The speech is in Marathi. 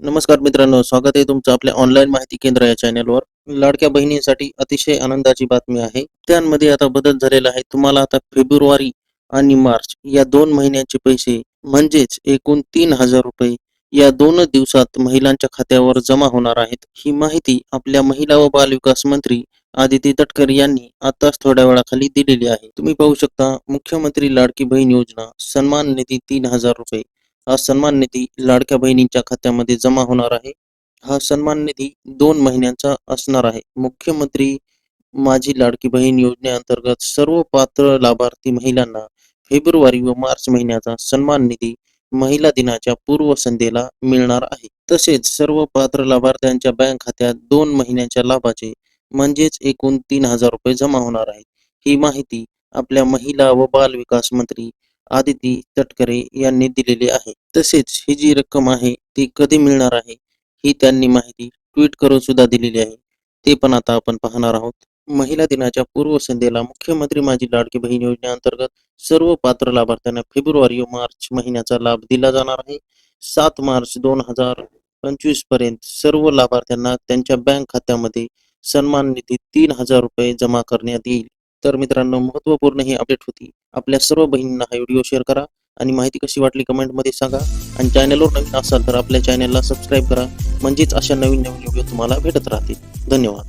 नमस्कार मित्रांनो, स्वागत आहे तुमचं आपल्या ऑनलाईन माहिती केंद्र या चॅनलवर. लाडक्या बहिणींसाठी अतिशय आनंदाची बातमी आहे. त्यांमध्ये आता बदल झालेला आहे. तुम्हाला आता फेब्रुवारी आणि मार्च या 2 महिन्यांचे पैसे म्हणजेच एकूण 3,000 रुपये या 2च दिवसात महिलांच्या खात्यावर जमा होणार आहेत. ही माहिती आपल्या महिला व बालविकास मंत्री आदिती तटकरे यांनी आताच थोड्या वेळाखाली दिलेली आहे. तुम्ही पाहू शकता, मुख्यमंत्री लाडकी बहीण योजना सन्मान निधी 3,000 रुपये हा सन्मान निधी लाडक्या बहिणींच्या खात्यामध्ये जमा होणार आहे. हा सन्मान निधी 2 महिन्यांचा असणार आहे. मुख्यमंत्री माझी लाडकी बहीण योजनेअंतर्गत सर्व पात्र लाभार्थी महिलांना फेब्रुवारी व मार्च महिन्याचा सन्मान निधी महिला दिनाच्या पूर्वसंध्येला मिळणार आहे. तसेच सर्व पात्र लाभार्थ्यांच्या बँक खात्यात 2 महिन्यांच्या लाभाचे म्हणजेच एकूण 3,000 रुपये जमा होणार आहेत. ही माहिती आपल्या महिला व बाल विकास मंत्री आदिती तटकरे यांनी दिलेली आहे. तसेच ही जी रक्कम आहे ती कधी मिळणार आहे ही त्यांनी माहिती ट्विट करून सुद्धा दिलेली आहे. ते पण आता आपण पाहणार आहोत. महिला दिनाच्या पूर्वसंध्येला मुख्यमंत्री माझी लाडकी बहीण योजनेअंतर्गत सर्व पात्र लाभार्थ्यांना फेब्रुवारी व मार्च महिन्याचा लाभ दिला जाणार आहे. 7 मार्च 2025 पर्यंत सर्व लाभार्थ्यांना त्यांच्या बँक खात्यामध्ये सन्मान निधी 3,000 रुपये जमा करण्यात येईल. तर मित्रांनो, महत्त्वपूर्ण ही अपडेट होती. आपल्या सर्व बहिणींना हा व्हिडिओ शेअर करा आणि माहिती कशी वाटली कमेंटमध्ये सांगा. आणि चॅनलवर नवीन असाल तर आपल्या चॅनलला सबस्क्राईब करा, म्हणजेच अशा नवीन व्हिडिओ तुम्हाला भेटत राहतील. धन्यवाद.